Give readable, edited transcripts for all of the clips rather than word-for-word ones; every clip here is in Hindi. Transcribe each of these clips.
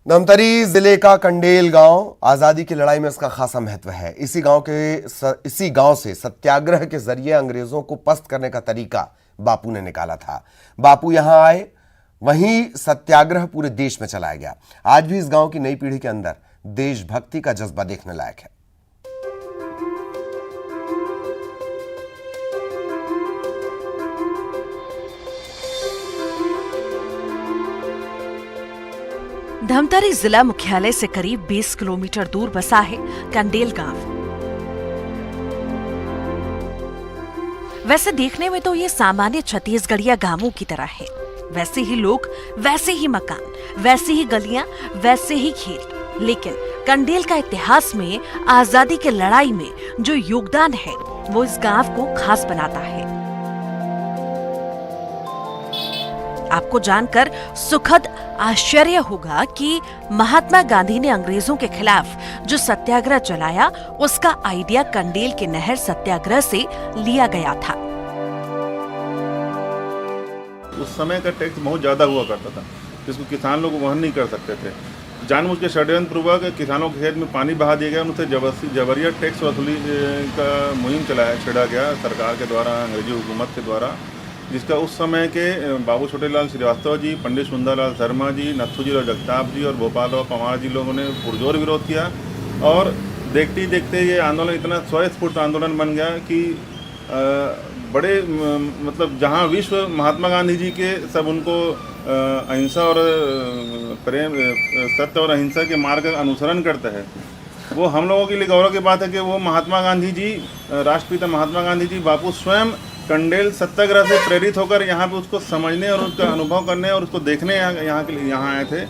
धमतरी जिले का कंडेल गांव आजादी की लड़ाई में इसका खासा महत्व है। इसी गांव से सत्याग्रह के जरिए अंग्रेजों को पस्त करने का तरीका बापू ने निकाला था। बापू यहां आए, वहीं सत्याग्रह पूरे देश में चलाया गया। आज भी इस गांव की नई पीढ़ी के अंदर देशभक्ति का जज्बा देखने लायक है। धमतरी जिला मुख्यालय से करीब 20 किलोमीटर दूर बसा है कंडेल गांव। वैसे देखने में तो ये सामान्य छत्तीसगढ़िया गांवों की तरह है। वैसे ही लोग, वैसे ही मकान, वैसी ही गलियां, वैसे ही खेल। लेकिन कंडेल का इतिहास में आजादी की लड़ाई में जो योगदान है वो इस गांव को खास बनाता है। आपको जानकर सुखद आश्चर्य होगा कि महात्मा गांधी ने अंग्रेजों के खिलाफ जो सत्याग्रह चलाया उसका आइडिया कंडेल के नहर सत्याग्रह से लिया गया था। उस समय का टैक्स बहुत ज्यादा हुआ करता था, जिसको किसान लोग वहन नहीं कर सकते थे। जानबूझ के षड्यंत्र पूर्वक किसानों के खेत में पानी बहा दिया गया, उनसे जबरिया टैक्स वसूली का मुहिम छेड़ा गया सरकार के द्वारा, अंग्रेजी हुकूमत के द्वारा, जिसका उस समय के बाबू छोटेलाल श्रीवास्तव जी, पंडित सुंदरलाल शर्मा जी, नथुजी और जगताप जी और भोपाल और पवार जी लोगों ने पुरजोर विरोध किया। और देखते ही देखते ये आंदोलन इतना स्वस्फूर्त आंदोलन बन गया कि बड़े मतलब जहाँ विश्व महात्मा गांधी जी के सब उनको अहिंसा और प्रेम, सत्य और अहिंसा के मार्ग का अनुसरण करते हैं, वो हम लोगों के लिए गौरव की बात है कि वो महात्मा गांधी जी, राष्ट्रपिता महात्मा गांधी जी, बापू स्वयं कंडेल सत्याग्रह से प्रेरित होकर यहाँ पे उसको समझने और उसका अनुभव करने और उसको देखने यहाँ आए थे।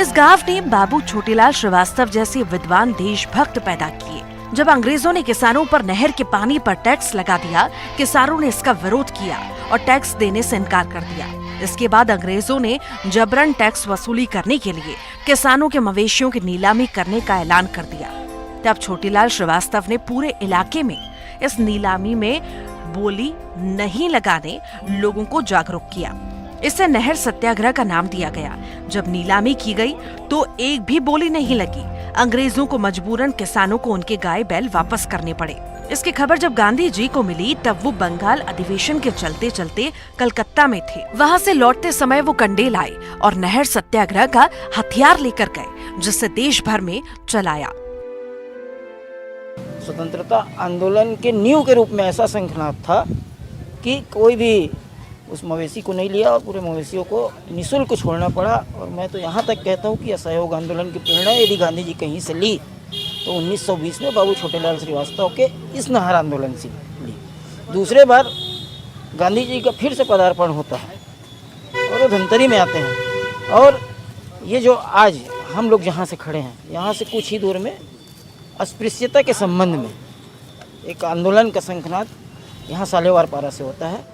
इस गांव ने बाबू छोटेलाल श्रीवास्तव जैसे विद्वान देशभक्त पैदा किए। जब अंग्रेजों ने किसानों पर नहर के पानी पर टैक्स लगा दिया, किसानों ने इसका विरोध किया और टैक्स देने से इनकार कर दिया। इसके बाद अंग्रेजों ने जबरन टैक्स वसूली करने के लिए किसानों के मवेशियों की नीलामी करने का ऐलान कर दिया। तब छोटेलाल श्रीवास्तव ने पूरे इलाके में इस नीलामी में बोली नहीं लगाने लोगों को जागरूक किया। इसे नहर सत्याग्रह का नाम दिया गया। जब नीलामी की गई तो एक भी बोली नहीं लगी। अंग्रेजों को मजबूरन किसानों को उनके गाय बैल वापस करने पड़े। इसकी खबर जब गांधी जी को मिली तब वो बंगाल अधिवेशन के चलते चलते कलकत्ता में थे। वहाँ से लौटते समय वो कंडेल आए और नहर सत्याग्रह का हथियार लेकर गए, जिसे देश भर में चलाया। स्वतंत्रता आंदोलन के नींव के रूप में ऐसा शंखनाद था कि कोई भी उस मवेशी को नहीं लिया और पूरे मवेशियों को निःशुल्क छोड़ना पड़ा। और मैं तो यहाँ तक कहता हूँ कि असहयोग आंदोलन की प्रेरणा यदि गांधी जी कहीं से ली तो 1920 में बाबू छोटेलाल श्रीवास्तव के इस नहर आंदोलन से ली। दूसरे बार गांधी जी का फिर से पदार्पण होता है और वो धमतरी में आते हैं। और ये जो आज हम लोग जहाँ से खड़े हैं, यहाँ से कुछ ही दूर में अस्पृश्यता के संबंध में एक आंदोलन का शंखनाद यहाँ सालेवार पारा से होता है।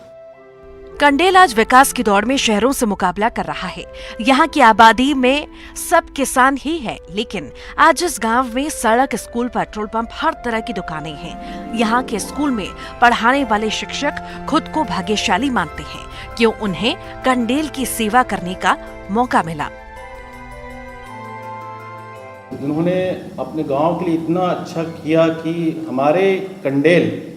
कंडेल आज विकास की दौड़ में शहरों से मुकाबला कर रहा है। यहाँ की आबादी में सब किसान ही है, लेकिन आज इस गांव में सड़क, स्कूल, पेट्रोल पंप, हर तरह की दुकानें हैं। यहाँ के स्कूल में पढ़ाने वाले शिक्षक खुद को भाग्यशाली मानते हैं कि उन्हें कंडेल की सेवा करने का मौका मिला। उन्होंने अपने गांव के लिए इतना अच्छा किया कि हमारे कंडेल,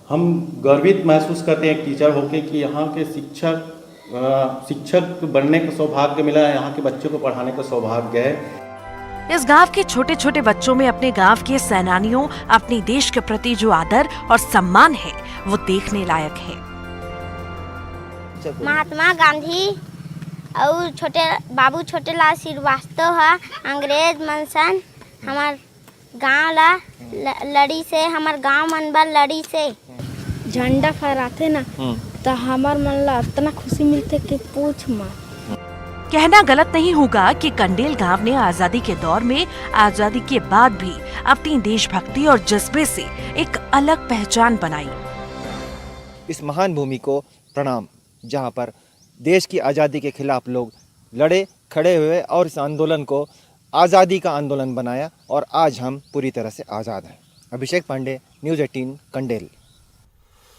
हम गर्वित महसूस करते हैं टीचर होके कि यहाँ के शिक्षक बनने का सौभाग्य मिला है, यहाँ के बच्चों को पढ़ाने का सौभाग्य है। इस गांव के छोटे छोटे बच्चों में अपने गांव के सेनानियों, अपने देश के प्रति जो आदर और सम्मान है वो देखने लायक है। महात्मा गांधी और बाबू छोटेलाल श्रीवास्तव है अंग्रेज मनसन हमार गांव ला लड़ी से, हमार गांव मन बा लड़ी से झंडा फहराते ना तो हमार मन ला इतना खुशी मिलते कि पूछ मत। कहना गलत नहीं होगा कि कंडेल गांव ने आजादी के दौर में, आजादी के बाद भी अपनी देशभक्ति और जज्बे से एक अलग पहचान बनाई। इस महान भूमि को प्रणाम, जहां पर देश की आज़ादी के खिलाफ लोग लड़े, खड़े हुए और इस आंदोलन को आज़ादी का आंदोलन बनाया और आज हम पूरी तरह से आज़ाद हैं। अभिषेक पांडे, न्यूज़ 18, कंडेल।